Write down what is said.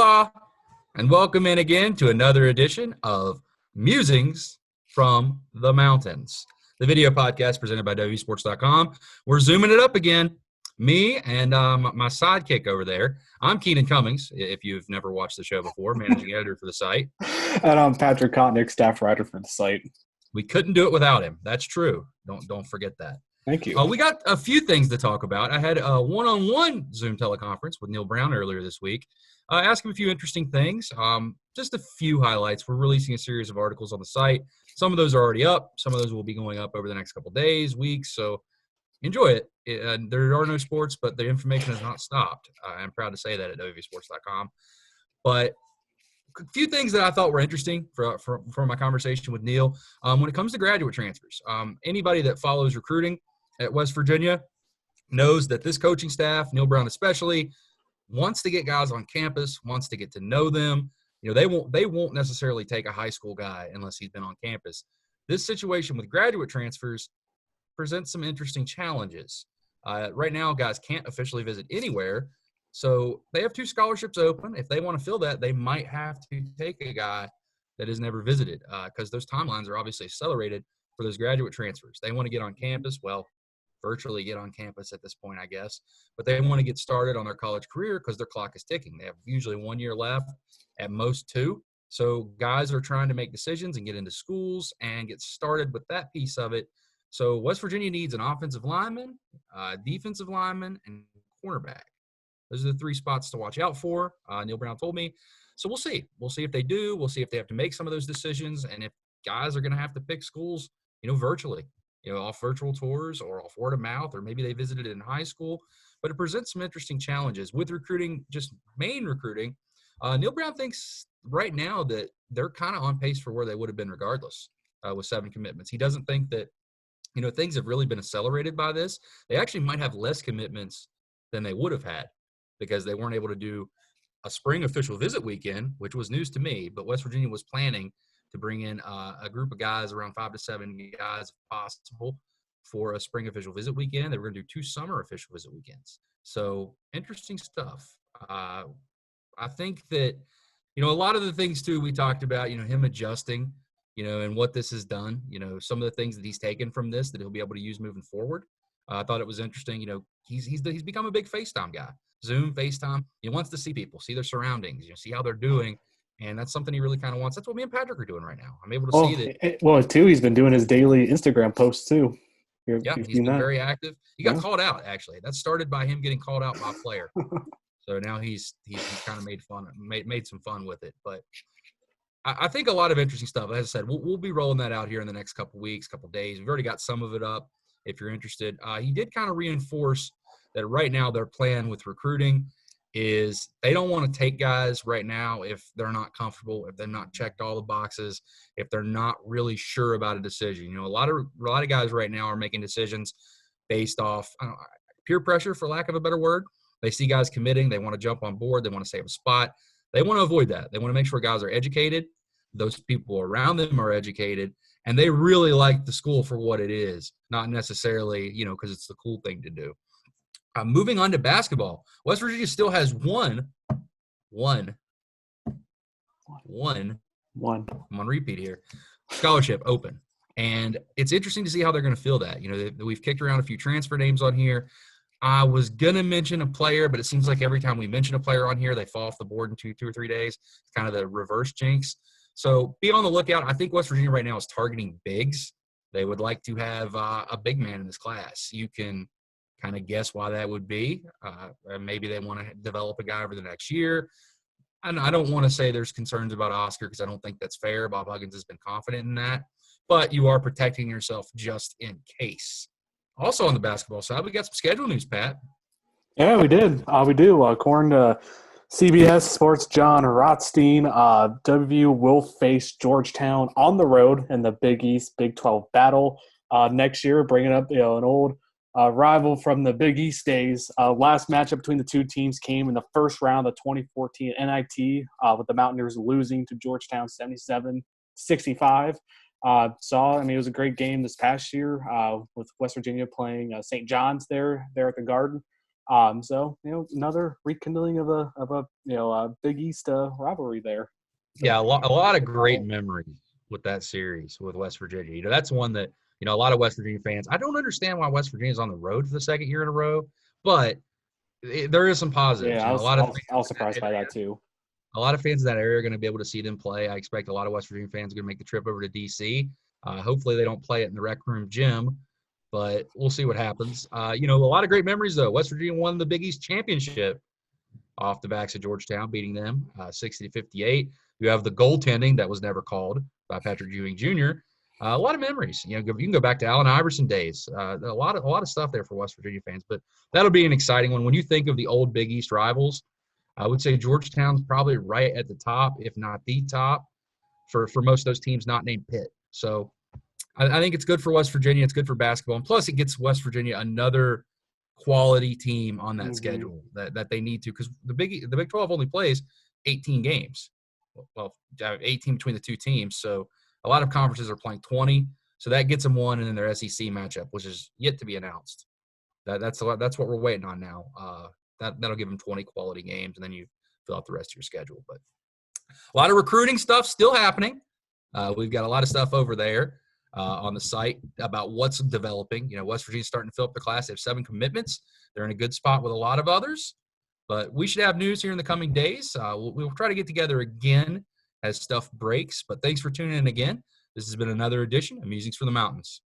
Hola, and welcome in again to another edition of Musings from the Mountains, the video podcast presented by WVSports.com. We're zooming it up again. Me and my sidekick over there. I'm Keenan Cummings, if you've never watched the show before, managing editor for the site. And I'm Patrick Kotnik, staff writer for the site. We couldn't do it without him. That's true. Don't forget that. Thank you. We got a few things to talk about. I had a one-on-one Zoom teleconference with Neal Brown earlier this week. Ask him a few interesting things. Just a few highlights. We're releasing a series of articles on the site. Some of those are already up. Some of those will be going up over the next couple days, weeks. So enjoy it. There are no sports, but the information has not stopped. I'm proud to say that at WVSports.com. But a few things that I thought were interesting for my conversation with Neal. When it comes to graduate transfers, anybody that follows recruiting at West Virginia knows that this coaching staff, Neal Brown especially, wants to get guys on campus, wants to get to know them. You know, they won't necessarily take a high school guy unless he's been on campus. This situation with graduate transfers presents some interesting challenges. Right now, guys can't officially visit anywhere, so they have 2 scholarships open. If they want to fill that, they might have to take a guy that has never visited because those timelines are obviously accelerated for those graduate transfers. They want to get on campus. Well, virtually get on campus at this point, I guess. But they want to get started on their college career because their clock is ticking. They have usually 1 year left, at most 2. So guys are trying to make decisions and get into schools and get started with that piece of it. So West Virginia needs an offensive lineman, defensive lineman, and cornerback. Those are the 3 spots to watch out for, Neal Brown told me. So we'll see. We'll see if they do. We'll see if they have to make some of those decisions and if guys are going to have to pick schools, virtually. Off virtual tours or off word of mouth, or maybe they visited it in high school. But it presents some interesting challenges with recruiting, just main recruiting. Neal Brown thinks right now that they're kind of on pace for where they would have been regardless with 7 commitments. He doesn't think that, things have really been accelerated by this. They actually might have less commitments than they would have had because they weren't able to do a spring official visit weekend, which was news to me. But West Virginia was planning to bring in a group of guys, around 5 to 7 guys if possible, for a spring official visit weekend. They were going to do 2 summer official visit weekends. So interesting stuff. I think that, a lot of the things, too, we talked about, him adjusting, and what this has done, some of the things that he's taken from this that he'll be able to use moving forward. I thought it was interesting. He's become a big FaceTime guy. Zoom, FaceTime. He wants to see people, see their surroundings, see how they're doing. And that's something he really kind of wants. That's what me and Patrick are doing right now. I'm able to see that. Well, too, he's been doing his daily Instagram posts, too. He's been very active. He got called out, actually. That started by him getting called out by a player. So now he's kind of made some fun with it. But I think a lot of interesting stuff. As I said, we'll be rolling that out here in the next couple weeks, couple days. We've already got some of it up if you're interested. He did kind of reinforce that right now their plan with recruiting is they don't want to take guys right now if they're not comfortable, if they're not checked all the boxes, if they're not really sure about a decision. A lot of guys right now are making decisions based off peer pressure, for lack of a better word. They see guys committing, they want to jump on board, they want to save a spot. They want to avoid that. They want to make sure guys are educated, those people around them are educated, and they really like the school for what it is, not necessarily, because it's the cool thing to do. Moving on to basketball, West Virginia still has one. I'm on repeat here. Scholarship open. And it's interesting to see how they're going to fill that. We've kicked around a few transfer names on here. I was going to mention a player, but it seems like every time we mention a player on here, they fall off the board in 2 or 3 days. It's kind of the reverse jinx. So be on the lookout. I think West Virginia right now is targeting bigs. They would like to have a big man in this class. You can kind of guess why that would be. Maybe they want to develop a guy over the next year. And I don't want to say there's concerns about Oscar because I don't think that's fair. Bob Huggins has been confident in that. But you are protecting yourself just in case. Also on the basketball side, we got some schedule news, Pat. Yeah, we did. We do. According to CBS Sports' John Rothstein, WVU will face Georgetown on the road in the Big East Big 12 battle next year, bringing up an old rival from the Big East days. Last matchup between the 2 teams came in the first round of the 2014 NIT with the Mountaineers losing to Georgetown 77-65. It was a great game this past year with West Virginia playing St. John's there at the Garden. So another rekindling of a Big East rivalry there. So, Yeah, a lot of great memories with that series with West Virginia. That's one that a lot of West Virginia fans. I don't understand why West Virginia's on the road for the second year in a row, but there is some positives. yeah, A lot of I was surprised by that too. a lot of fans in that area are going to be able to see them play. I expect a lot of West Virginia fans are going to make the trip over to DC. Hopefully, they don't play it in the Rec Room gym, but we'll see what happens. A lot of great memories though. West Virginia won the Big East championship off the backs of Georgetown, beating them 60-58. You have the goaltending that was never called by Patrick Ewing Jr. A lot of memories. You can go back to Allen Iverson days. A lot of stuff there for West Virginia fans. But that'll be an exciting one. When you think of the old Big East rivals, I would say Georgetown's probably right at the top, if not the top, for most of those teams not named Pitt. So I think it's good for West Virginia. It's good for basketball. And plus, it gets West Virginia another quality team on that schedule that they need to, because the Big 12 only plays 18 games. Well, 18 between the two teams. So a lot of conferences are playing 20. So that gets them one, and then their SEC matchup, which is yet to be announced. That's what we're waiting on now. That'll give them 20 quality games, and then you fill out the rest of your schedule. But a lot of recruiting stuff still happening. We've got a lot of stuff over there on the site about what's developing. West Virginia's starting to fill up the class. They have 7 commitments. They're in a good spot with a lot of others. But we should have news here in the coming days. We'll try to get together again as stuff breaks. But thanks for tuning in again. This has been another edition of Musings for the Mountains.